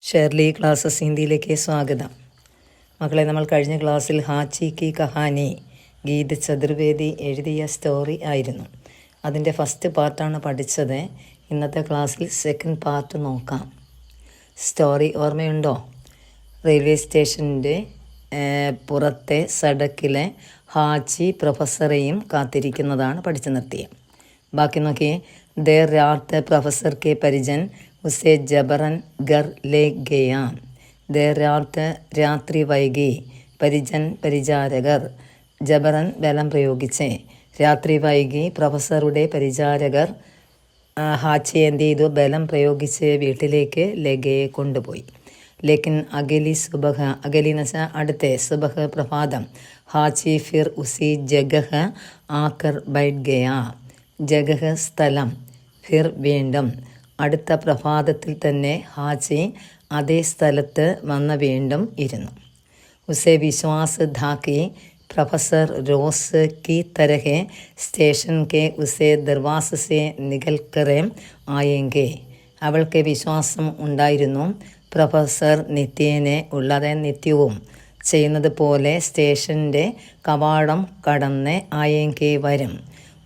Shirley classes ഹിന്ദിയിലേക്ക് സ്വാഗതം. മക്കളെ, നമ്മൾ കഴിഞ്ഞ ക്ലാസ്സിൽ ഹാച്ചി കി കഹാനി ഗീത് ചതുർവേദി എഴുതിയ സ്റ്റോറി ആയിരുന്നു. അതിൻ്റെ ഫസ്റ്റ് പാർട്ടാണ് പഠിച്ചത്. ഇന്നത്തെ ക്ലാസ്സിൽ സെക്കൻഡ് പാർട്ട് നോക്കാം. സ്റ്റോറി ഓർമ്മയുണ്ടോ? റെയിൽവേ സ്റ്റേഷൻ്റെ പുറത്തെ സഡക്കിലെ ഹാച്ചി പ്രൊഫസറെയും കാത്തിരിക്കുന്നതാണ് പഠിച്ചു നിർത്തിയത്. ബാക്കി നോക്കിയേ. देर रात प्रोफेसर के परिजन उसे जबरन घर ले गया. देर रात രാത്രി വൈകി. പരിജൻ പരിചാരകർ. ജബറൻ ബലം പ്രയോഗിച്ച്. രാത്രി വൈകി. പ്രൊഫസറുടെ പരിചാരകർ ഹാച്ചിയെ എന്ത് ചെയ്തു? ബലം പ്രയോഗിച്ച് വീട്ടിലേക്ക് ലഗയെ കൊണ്ടുപോയി. ലേക്കിൻ അഗലി സുബഹ, അഗലി എന്ന് വെച്ചാൽ അടുത്ത, സുബഹ പ്രഭാതം. ഹാച്ചി ഫിർ ഉസി ജഗഹ ആക്കർ ബൈഠ് ഗയാ. ജഗഹ സ്ഥലം, ഫിർ വീണ്ടും. അടുത്ത പ്രഭാതത്തിൽ തന്നെ ഹാച്ചി അതേ സ്ഥലത്ത് വന്ന് വീണ്ടും ഇരുന്നു. ഉസേ വിശ്വാസ് ധാക്കി പ്രൊഫസർ റോസ് की तरह സ്റ്റേഷൻ के उसे दरवाज़े से निकल कर आएंगे. അവൾക്ക് വിശ്വാസം ഉണ്ടായിരുന്നു, പ്രൊഫസർ നിത്യേനെ ഉള്ളത് നിത്യവും ചെയ്യുന്നത് പോലെ സ്റ്റേഷൻ്റെ കവാടം കടന്ന് ആയെങ്കിൽ വരും.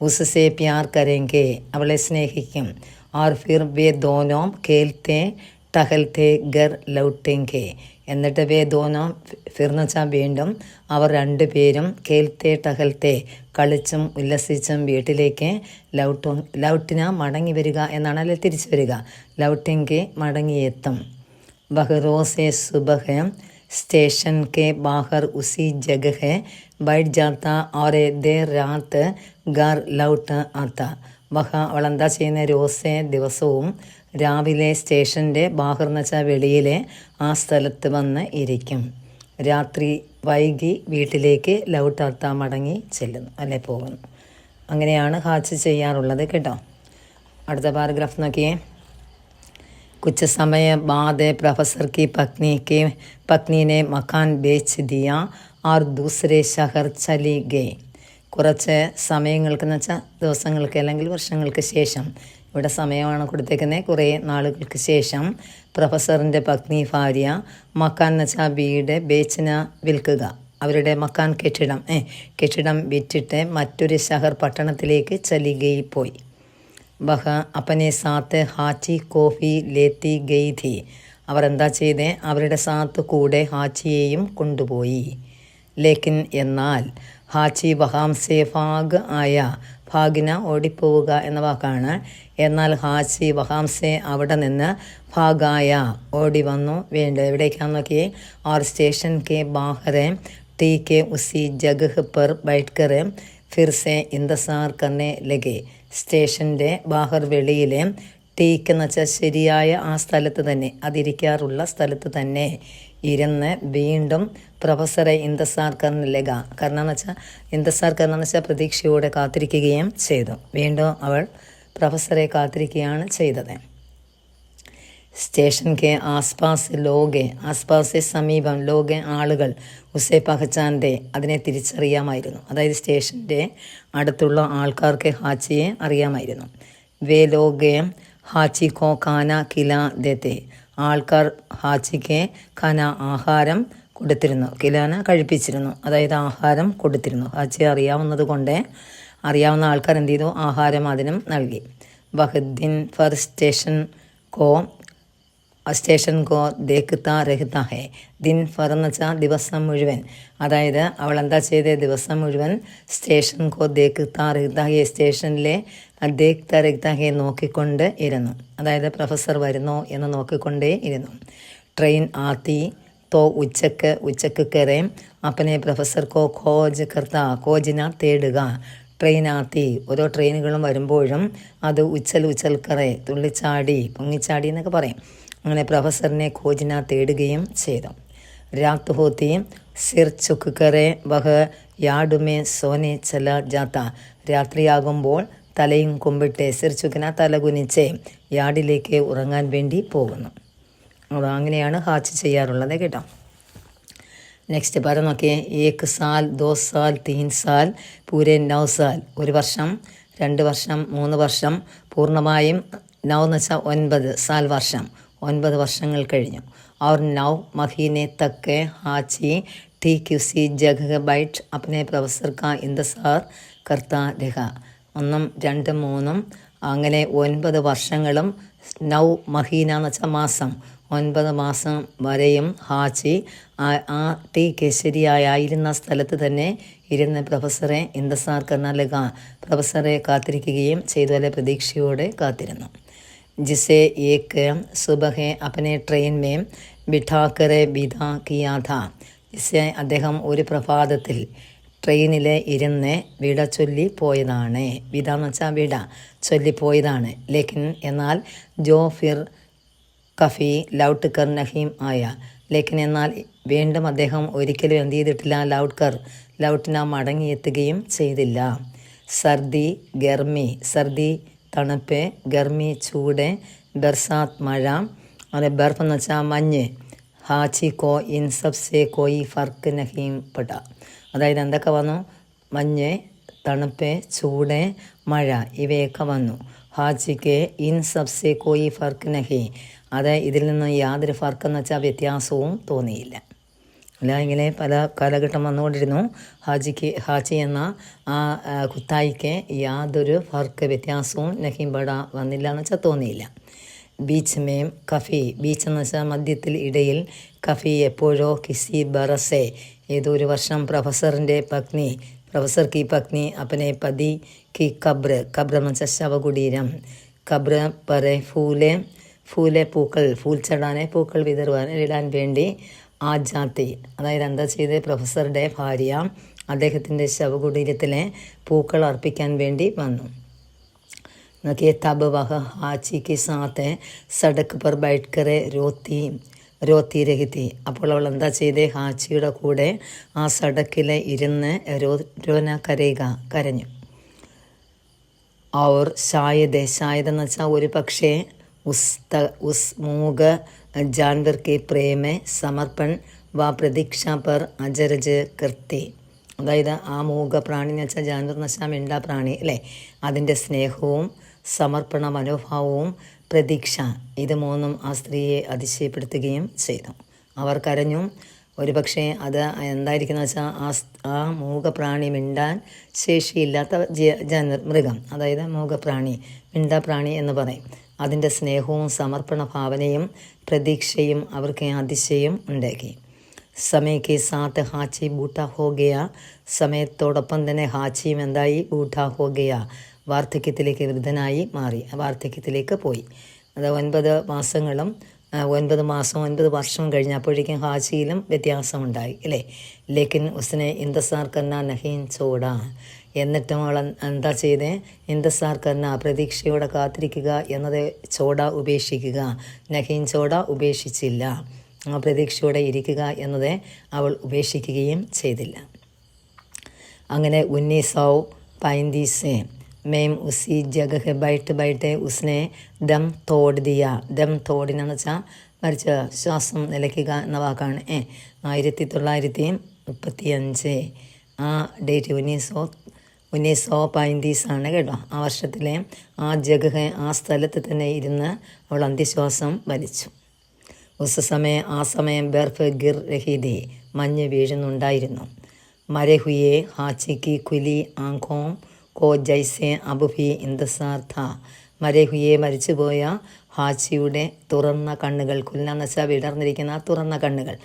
उससे प्यार करेंगे, അവളെ സ്നേഹിക്കും. और फिर वे दोनों खेलते टहलते घर लौटेंगे. എന്നിട്ട് വേ ദോനോ, ഫിർന്ന് വെച്ചാൽ വീണ്ടും, അവർ രണ്ടുപേരും കേൽത്തെ ടഹൽത്തെ കളിച്ചും ഉല്ലസിച്ചും വീട്ടിലേക്ക് ലൗട്ടിന മടങ്ങി വരിക എന്നാണ്, അല്ലെ തിരിച്ചു വരിക. ലൗട്ടെങ്കെ മടങ്ങിയെത്തും. ബഹ്റോസെ സുബഹ स्टेशन के बाहर उसी जगह बैठ जाता और देर रात घर लौट आता. അവൾ എന്താ ചെയ്യുന്ന? റോസെ ദിവസവും രാവിലെ സ്റ്റേഷൻ്റെ ബാഹർ എന്ന് വെച്ചാൽ വെളിയിലെ ആ സ്ഥലത്ത് വന്ന് ഇരിക്കും. രാത്രി വൈകി വീട്ടിലേക്ക് ലൗട്ടാത്ത മടങ്ങി ചെല്ലുന്നു, അല്ലെ പോകുന്നു. അങ്ങനെയാണ് ഹാച്ച് ചെയ്യാറുള്ളത് കേട്ടോ. അടുത്ത പാരഗ്രാഫ് നോക്കിയേ. कुछ समय बाद प्रोफेसर की पत्नी ने मकान बेच दिया और दूसरे शहर चली गई. കുറച്ച് സമയങ്ങൾക്ക് എന്ന് വെച്ചാൽ ദിവസങ്ങൾക്ക് അല്ലെങ്കിൽ വർഷങ്ങൾക്ക് ശേഷം, ഇവിടെ സമയമാണ് കൊടുത്തേക്കുന്നത്, കുറേ നാളുകൾക്ക് ശേഷം പ്രൊഫസറിൻ്റെ പത്നി ഭാര്യ മക്കാൻ എന്ന് വെച്ചാൽ വീട്, ബേച്ചിന വിൽക്കുക, അവരുടെ മക്കാൻ കെട്ടിടം വിറ്റിട്ട് മറ്റൊരു ഷഹർ പട്ടണത്തിലേക്ക് ചലികയിൽ പോയി. വഹ അപ്പനെ സാത്ത് ഹാച്ചി കോഫി ലേത്തി ഗയി ഥി. അവർ എന്താ ചെയ്തേ? അവരുടെ സാത്ത് കൂടെ ഹാച്ചിയെയും കൊണ്ടുപോയി. ലേക്കിൻ എന്നാൽ ഹാച്ചി വഹാംസെ ഭാഗ് ആയ. ഭാഗിന ഓടിപ്പോവുക എന്ന വാക്കാണ്. എന്നാൽ ഹാച്ചി വഹാംസെ അവിടെ നിന്ന് ഭാഗായ ഓടി വന്നു. എവിടേക്കാന്ന് നോക്കിയേ. और स्टेशन के बाहर टी के उसी जगह पर बैठकर फिर से इंतजार करने लगे. സ്റ്റേഷൻ്റെ ബാഹർ വെളിയിലെ ടീക്ക് എന്ന് വെച്ചാൽ ശരിയായ ആ സ്ഥലത്ത് തന്നെ, അതിരിക്കാറുള്ള സ്ഥലത്ത് തന്നെ ഇരുന്ന് വീണ്ടും പ്രൊഫസറെ ഇന്തസാർ കർണലക. കാരണം എന്ന് വെച്ചാൽ ഇന്തസാർ കർണ എന്ന് വെച്ചാൽ പ്രതീക്ഷയോടെ കാത്തിരിക്കുകയും ചെയ്തു. വീണ്ടും അവൾ പ്രൊഫസറെ കാത്തിരിക്കുകയാണ് ചെയ്തത്. സ്റ്റേഷൻ കെ ആസ്പാസ് ലോകെ, ആസ്പാസ് സമീപം, ലോകെ ആളുകൾ, ഉസേ പഹച്ചാൻ്റെ അതിനെ തിരിച്ചറിയാമായിരുന്നു. അതായത് സ്റ്റേഷൻ്റെ അടുത്തുള്ള ആൾക്കാർക്ക് ഹാച്ചിയെ അറിയാമായിരുന്നു. വേ ലോകെ ഹാച്ചി കോ ഖാന കില ദേത്തെ. ആൾക്കാർ ഹാച്ചിക്ക് ഖാന ആഹാരം കൊടുത്തിരുന്നു, കിലാന കഴിപ്പിച്ചിരുന്നു, അതായത് ആഹാരം കൊടുത്തിരുന്നു. ഹാച്ചിയെ അറിയാവുന്നത് കൊണ്ട് അറിയാവുന്ന ആൾക്കാർ എന്ത് ചെയ്തു? ആഹാരം അതിനും നൽകി. വഹദ്ദിൻ ഫർ സ്റ്റേഷൻ കോ ദേഖ്താ രഹ്താ ഹെ. ദിൻ ഫർ എന്ന് വെച്ചാൽ ദിവസം മുഴുവൻ. അതായത് അവൾ എന്താ ചെയ്തത്? ദിവസം മുഴുവൻ സ്റ്റേഷൻ കോ ദേഖ്താ രഹ്താ ഹെ, സ്റ്റേഷനിലെ ദേഖ്താ രഹ്താ ഹെ നോക്കിക്കൊണ്ട് ഇരുന്നു. അതായത് പ്രൊഫസർ വരുന്നോ എന്ന് നോക്കിക്കൊണ്ടേ ഇരുന്നു. ട്രെയിൻ ആത്തി തോ ഉച്ചക്ക് കയറേ അപ്പനെ പ്രൊഫസർ കോ ഖോജ് കർത്താ, ഖോജിന തേടുക. ട്രെയിൻ ആത്തി, ഓരോ ട്രെയിനുകളും വരുമ്പോഴും അത് ഉച്ചൽ കറേ, തുള്ളിച്ചാടി, പൊങ്ങിച്ചാടി എന്നൊക്കെ പറയും. അങ്ങനെ പ്രൊഫസറിനെ ഖോജിന തേടുകയും ചെയ്തു. രാത് ഹോത്തി സിർ ചുക്ക് കറേ വഹ യാഡുമേ സോനെ ചല ജാത്ത. രാത്രിയാകുമ്പോൾ തലയും കുമ്പിട്ട്, സിർ ചുക്കിന തലകുനിച്ച്, യാർഡിലേക്ക് ഉറങ്ങാൻ വേണ്ടി പോകുന്നു. അങ്ങനെയാണ് ഹാച്ച് ചെയ്യാറുള്ളത് കേട്ടോ. നെക്സ്റ്റ് പറഞ്ഞു നോക്കിയേ. 1 സാൽ 2 സാൽ 3 സാൽ പൂരെ 9 സാൽ. 1 വർഷം, 2 വർഷം, 3 വർഷം, പൂർണ്ണമായും 9 എന്ന് വെച്ചാൽ 9 സാൽ വർഷം, 9 വർഷങ്ങൾ കഴിഞ്ഞു. और 9 महीने तक के हाची ठीक उसी जगह बैठ अपने प्रोफेसर का इंतजार करता रहा. 1, 2, 3 അങ്ങനെ 9 വർഷങ്ങളും 9 മഹീന എന്ന് വെച്ചാൽ മാസം, 9 മാസം വരെയും ഹാച്ചി ആ ടി കേസരിയായിരുന്ന സ്ഥലത്ത് തന്നെ ഇരുന്ന് പ്രൊഫസറെ ഇന്തസാർ കർണാലക, പ്രൊഫസറെ കാത്തിരിക്കുകയും ചെയ്തു, അല്ലെ പ്രതീക്ഷയോടെ കാത്തിരുന്നു. जिसे एक सुबह अपने ट्रेन में बिठाकर विदा किया था. जिसे അദ്ദേഹം ഒരു പ്രഭാതത്തിൽ ട്രെയിനിൽ ഇരുന്ന് വിട ചൊല്ലി പോയതാണ്. വിട എന്ന് വെച്ചാൽ വിട ചൊല്ലിപ്പോയതാണ്. ലേക്കിൻ എന്നാൽ ജോ ഫിർ കഫി ലൗട്ട് കർ നഹീം ആയ. ലേക്കിൻ എന്നാൽ വീണ്ടും അദ്ദേഹം ഒരിക്കലും എന്ത് ചെയ്തിട്ടില്ല, ലൗട്ടിന മടങ്ങിയെത്തുകയും ചെയ്തില്ല. സർദി ഗർമി, സർദി തണുപ്പ്, ഗർമി ചൂട്, ബർസാത്ത് മഴ, അല്ലെ ബർഫ് എന്ന് വെച്ചാൽ മഞ്ഞ്. ഹാച്ചി കോ ഇൻ സബ്സെ കോയി ഫർക്ക് നഹീം പെട്ട. അതായത് എന്തൊക്കെ വന്നു? മഞ്ഞ്, തണുപ്പ്, ചൂട്, മഴ ഇവയൊക്കെ വന്നു. ഹാച്ചിക്ക് ഇൻ സബ്സെ കോയി ഫർക്ക് നഹി, അത് ഇതിൽ നിന്ന് യാതൊരു ഫർക്ക് എന്ന് വെച്ചാൽ വ്യത്യാസവും തോന്നിയില്ല. അല്ല ഇങ്ങനെ പല കാലഘട്ടം വന്നുകൊണ്ടിരുന്നു. ഹാച്ചി എന്ന ആ കുത്തായിക്ക് യാതൊരു ഫർക്ക് വ്യത്യാസവും നഹീംബട വന്നില്ല എന്ന് വെച്ചാൽ തോന്നിയില്ല. ബീച്ച് മേം കഫി, ബീച്ച് എന്ന് വെച്ചാൽ മധ്യത്തിൽ, ഇടയിൽ. കഫി എപ്പോഴോ കിസി ബറസെ, ഏതൊരു വർഷം പ്രൊഫസർ കി പത്നി അപ്പനെ പതി കി കബ്ർ എന്ന് വെച്ചാൽ ശവകുടീരം. കബ്ര പറെ ഫൂലെ പൂക്കൾ, ഫൂൽ ചടാനെ പൂക്കൾ ഇടാൻ വേണ്ടി ആജാത്തി, അതായത് എന്താ ചെയ്ത്, പ്രൊഫസറുടെ ഭാര്യ അദ്ദേഹത്തിൻ്റെ ശവകുടീരത്തിലെ പൂക്കൾ അർപ്പിക്കാൻ വേണ്ടി വന്നു. നോക്കിയ തബ് വഹ ഹാച്ചി കി സാത്ത് സടക്ക് പർ ബൈഠ്കറെ രോത്തി രഹിത്തി. അപ്പോൾ അവൾ എന്താ ചെയ്തേ, ഹാച്ചിയുടെ കൂടെ ആ സടക്കിൽ ഇരുന്ന് കരഞ്ഞു. और शायद എന്ന് വെച്ചാൽ ഒരു പക്ഷേ उस मूग जानवर के प्रेम समर्पण व प्रतीक्षा पर अजरज करते. അതായത് ആ മൂക പ്രാണി എന്ന് വെച്ചാൽ ജാൻവർ എന്ന് വെച്ചാൽ മിണ്ടാ പ്രാണി അല്ലേ, അതിൻ്റെ സ്നേഹവും സമർപ്പണ മനോഭാവവും പ്രതീക്ഷ, ഇത് മൂന്നും ആ സ്ത്രീയെ അതിശയപ്പെടുത്തുകയും ചെയ്തു. അവർ കരഞ്ഞു. ഒരുപക്ഷെ അത് എന്തായിരിക്കുന്ന വെച്ചാൽ ആ മൂകപ്രാണി മിണ്ടാൻ ശേഷിയില്ലാത്ത മൃഗം, അതായത് മൂകപ്രാണി, മിണ്ടാപ്രാണി എന്ന് പറയും. അതിൻ്റെ സ്നേഹവും സമർപ്പണ ഭാവനയും പ്രതീക്ഷയും അവർക്ക് അതിശയം ഉണ്ടാക്കി. സമയക്ക് സാത്ത് ഹാച്ചി ബൂട്ട ഹോ ഗയ, സമയത്തോടൊപ്പം തന്നെ ഹാച്ചിയും എന്തായി, ബൂട്ട ഹോ ഗയ, വാർദ്ധക്യത്തിലേക്ക് വൃദ്ധനായി മാറി, വാർദ്ധക്യത്തിലേക്ക് പോയി. അത് 9 മാസങ്ങളും 9 മാസം 9 വർഷം കഴിഞ്ഞപ്പോഴേക്കും ഹാച്ചിയിലും വ്യത്യാസമുണ്ടായി അല്ലേ. ലേക്കിൻ ഉസ്നെ ഇന്തസാർ കർണ നഹീൻ ചോട, എന്നിട്ടും അവൾ എന്താ ചെയ്തേ, ഇന്തസാർ കർണ പ്രതീക്ഷയോടെ കാത്തിരിക്കുക എന്നത് ചോട ഉപേക്ഷിക്കുക, നഹീൻ ചോട ഉപേക്ഷിച്ചില്ല, ആ പ്രതീക്ഷയോടെ ഇരിക്കുക എന്നത് അവൾ ഉപേക്ഷിക്കുകയും ചെയ്തില്ല. അങ്ങനെ 1935 में उसी जगह बैठे उसने दम तोड़ दिया. ദം തോടിനെന്ന് വെച്ചാൽ മരിച്ച, ശ്വാസം നിലയ്ക്കുക എന്ന വാക്കാണ്. 1935 ആ ഡേറ്റ് 1935 ആണ് കേട്ടോ. ആ വർഷത്തിലെ ആ ജഗഹ, ആ സ്ഥലത്ത് തന്നെ ഇരുന്ന് അവൾ അന്ത്യശ്വാസം വലിച്ചു. ഉസ് സമയം, ആ സമയം ബർഫ് ഗിർ രഹീദി, മഞ്ഞ് വീഴുന്നുണ്ടായിരുന്നു. മരെ ഹുയെ ഹാച്ചിക്ക് കുലി ആങ്കോ കോ ജൈസെ അബുഫി ഇന്തസാർ ഥാ. മരെ ഹുയെ, മരിച്ചുപോയ ഹാച്ചിയുടെ തുറന്ന കണ്ണുകൾ, കുല്ലെന്ന് വെച്ചാൽ വിടർന്നിരിക്കുന്ന തുറന്ന കണ്ണുകൾ,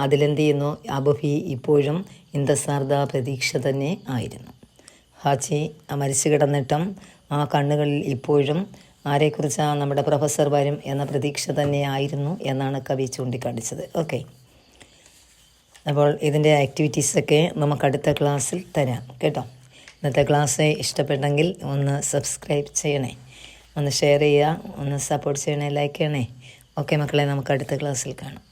അതിലെന്ത് ചെയ്യുന്നു, അബുഫി ഇപ്പോഴും ഇന്തസാർദ പ്രതീക്ഷ തന്നെ ആയിരുന്നു. ഹാച്ചി മരിച്ചു കിടന്നിട്ടും ആ കണ്ണുകളിൽ ഇപ്പോഴും ആരെക്കുറിച്ചാണ്, നമ്മുടെ പ്രൊഫസർ വരും എന്ന പ്രതീക്ഷ തന്നെ ആയിരുന്നു എന്നാണ് കവി ചൂണ്ടിക്കാണിച്ചത്. ഓക്കെ, അപ്പോൾ ഇതിൻ്റെ ആക്ടിവിറ്റീസൊക്കെ നമുക്ക് അടുത്ത ക്ലാസ്സിൽ തരാം കേട്ടോ. ഇന്നത്തെ ക്ലാസ് ഇഷ്ടപ്പെട്ടെങ്കിൽ ഒന്ന് സബ്സ്ക്രൈബ് ചെയ്യണേ, ഒന്ന് ഷെയർ ചെയ്യുക, ഒന്ന് സപ്പോർട്ട് ചെയ്യണേ, ലൈക്ക് ചെയ്യണേ. ഓക്കെ മക്കളെ, നമുക്ക് അടുത്ത ക്ലാസ്സിൽ കാണാം.